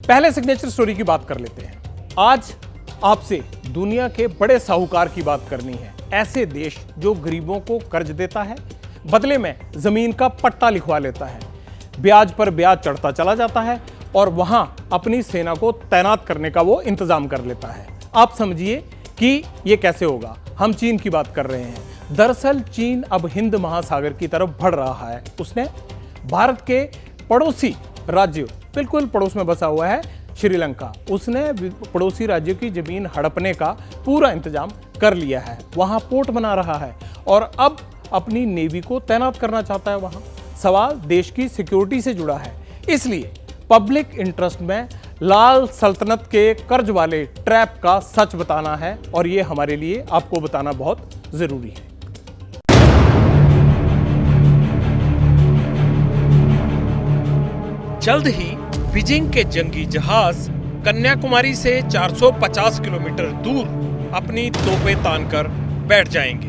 पहले signature story की बात कर लेते हैं। आज आपसे दुनिया के बड़े साहूकार की बात करनी है, ऐसे देश जो गरीबों को कर्ज देता है, बदले में जमीन का पट्टा लिखवा लेता है, ब्याज पर ब्याज चढ़ता चला जाता है और वहां अपनी सेना को तैनात करने का वो इंतजाम कर लेता है। आप समझिए कि ये कैसे होगा। हम चीन की बात कर रहे हैं। दरअसल चीन अब हिंद महासागर की तरफ बढ़ रहा है। उसने भारत के पड़ोसी राज्य, बिल्कुल पड़ोस में बसा हुआ है श्रीलंका, उसने पड़ोसी राज्यों की जमीन हड़पने का पूरा इंतजाम कर लिया है। वहां पोर्ट बना रहा है और अब अपनी नेवी को तैनात करना चाहता है वहां। सवाल देश की सिक्योरिटी से जुड़ा है, इसलिए पब्लिक इंटरेस्ट में लाल सल्तनत के कर्ज वाले ट्रैप का सच बताना है और ये हमारे लिए आपको बताना बहुत जरूरी है। जल्द ही बीजिंग के जंगी जहाज कन्याकुमारी से 450 किलोमीटर दूर अपनी तोपें तानकर बैठ जाएंगे।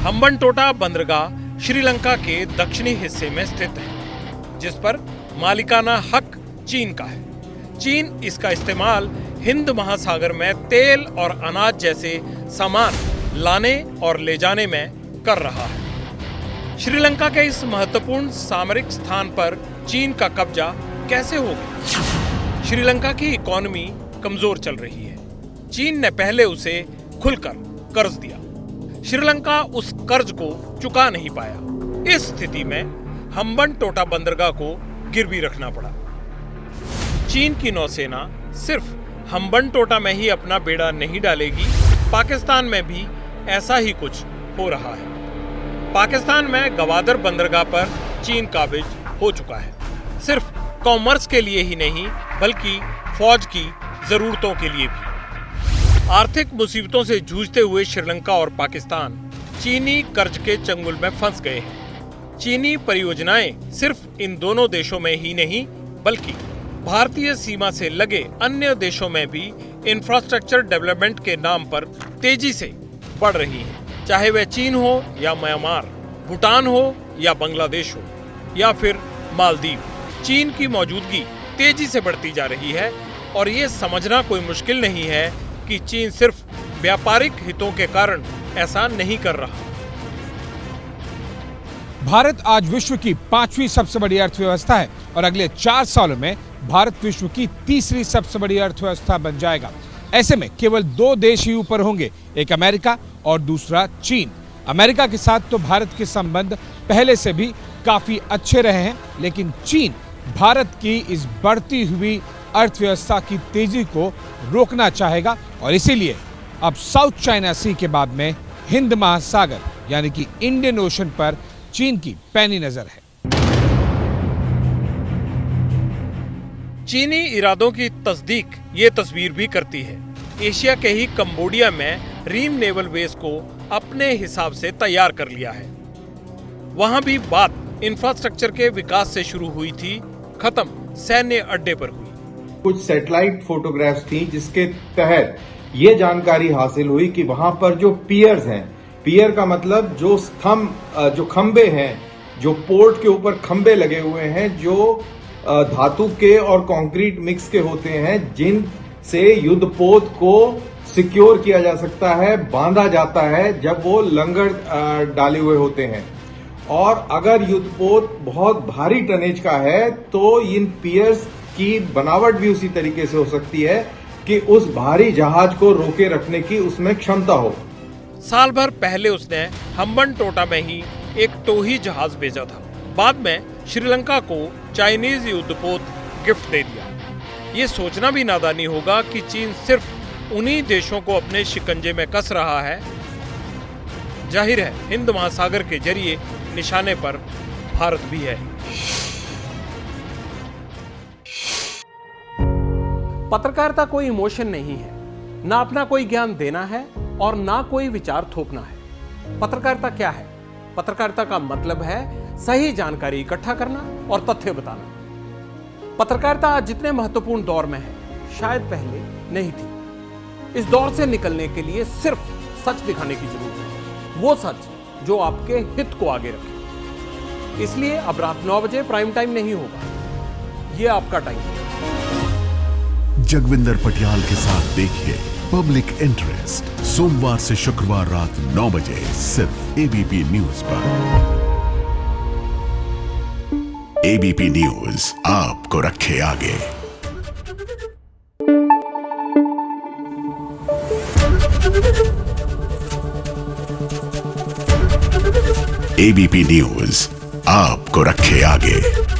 हम्बनटोटा बंदरगाह श्रीलंका के दक्षिणी हिस्से में स्थित है, जिस पर मालिकाना हक चीन का है। चीन इसका इस्तेमाल हिंद महासागर में तेल और अनाज जैसे सामान लाने और ले जाने में कर रहा है। श्रीलंका के इस महत्वपूर्ण सामरिक स्थान पर चीन का कब्जा कैसे हो गया? श्रीलंका की इकोनॉमी कमजोर चल रही है। चीन ने पहले उसे खुलकर कर्ज दिया। श्रीलंका उस कर्ज को चुका नहीं पाया। इस स्थिति में हम्बनटोटा बंदरगाह को गिरवी रखना पड़ा। चीन की नौसेना सिर्फ हम्बनटोटा में ही अपना बेड़ा नहीं डालेगी, पाकिस्तान में भी ऐसा ही कुछ हो रहा है। पाकिस्तान में गवादर बंदरगाह पर चीन काबिज हो चुका है, सिर्फ कॉमर्स के लिए ही नहीं बल्कि फौज की जरूरतों के लिए भी। आर्थिक मुसीबतों से जूझते हुए श्रीलंका और पाकिस्तान चीनी कर्ज के चंगुल में फंस गए हैं। चीनी परियोजनाएं सिर्फ इन दोनों देशों में ही नहीं बल्कि भारतीय सीमा से लगे अन्य देशों में भी इंफ्रास्ट्रक्चर डेवलपमेंट के नाम पर तेजी से बढ़ रही है, चाहे वह चीन हो या म्यांमार, भूटान हो या बांग्लादेश हो या फिर मालदीव। चीन की मौजूदगी तेजी से बढ़ती जा रही है और ये समझना कोई मुश्किल नहीं है कि चीन सिर्फ व्यापारिक हितों के कारण ऐसा नहीं कर रहा। भारत आज विश्व की 5वीं सबसे बड़ी अर्थव्यवस्था है और अगले 4 सालों में भारत विश्व की 3री सबसे बड़ी अर्थव्यवस्था बन जाएगा। ऐसे में केवल 2 देश ही ऊपर होंगे, एक अमेरिका और दूसरा चीन। अमेरिका के साथ तो भारत के संबंध पहले से भी काफी अच्छे रहे हैं, लेकिन चीन भारत की इस बढ़ती हुई अर्थव्यवस्था की तेजी को रोकना चाहेगा और इसीलिए अब साउथ चाइना सी के बाद में हिंद महासागर यानी कि इंडियन ओशन पर चीन की पैनी नजर है। चीनी इरादों की तस्दीक ये तस्वीर भी करती है। एशिया के ही कंबोडिया में रीम नेवल बेस को अपने हिसाब से तैयार कर लिया है। वहां भी बात इंफ्रास्ट्रक्चर के विकास से शुरू हुई थी, खत्म सैन्य अड्डे पर हुई। कुछ सैटेलाइट फोटोग्राफ्स थी जिसके तहत ये जानकारी हासिल हुई कि वहां पर जो पियर्स हैं, पियर का मतलब जो स्तंभ, जो खंबे हैं, जो पोर्ट के ऊपर खंबे लगे हुए हैं, जो धातु के और कंक्रीट मिक्स के होते हैं, जिन से युद्धपोत को सिक्योर किया जा सकता है, बांधा जाता है जब वो लंगर डाले हुए होते हैं। और अगर युद्धपोत बहुत भारी टनेज का है तो इन पियर्स की बनावट भी उसी तरीके से हो सकती है कि उस भारी जहाज को रोके रखने की उसमें क्षमता हो। साल भर पहले उसने हम्बनटोटा में ही एक टोही जहाज भेजा था। बाद में श्रीलंका को चाइनीज युद्धपोत गिफ्ट दे दिया। ये सोचना भी नादानी होगा कि चीन सिर्फ उन्हीं देशों को अपने शिकंजे में कस रहा है। जाहिर है हिंद महासागर के जरिए निशाने पर भारत भी है। पत्रकारिता कोई इमोशन नहीं है, ना अपना कोई ज्ञान देना है और ना कोई विचार थोपना है। पत्रकारिता क्या है? पत्रकारिता का मतलब है सही जानकारी इकट्ठा करना और तथ्य बताना। पत्रकारिता आज जितने महत्वपूर्ण दौर में है, शायद पहले नहीं थी। इस दौर से निकलने के लिए सिर्फ सच दिखाने की जरूरत है, वो सच जो आपके हित को आगे रखे। इसलिए अब रात 9 बजे प्राइम टाइम नहीं होगा। ये आपका टाइम है। जगविंदर पटियाल के साथ देखिए पब्लिक इंटरेस्ट सोमवार से शुक्रवार रात 9 बजे सिर्फ एबीपी न्यूज पर। एबीपी न्यूज आपको रखे आगे। एबीपी न्यूज आपको रखे आगे।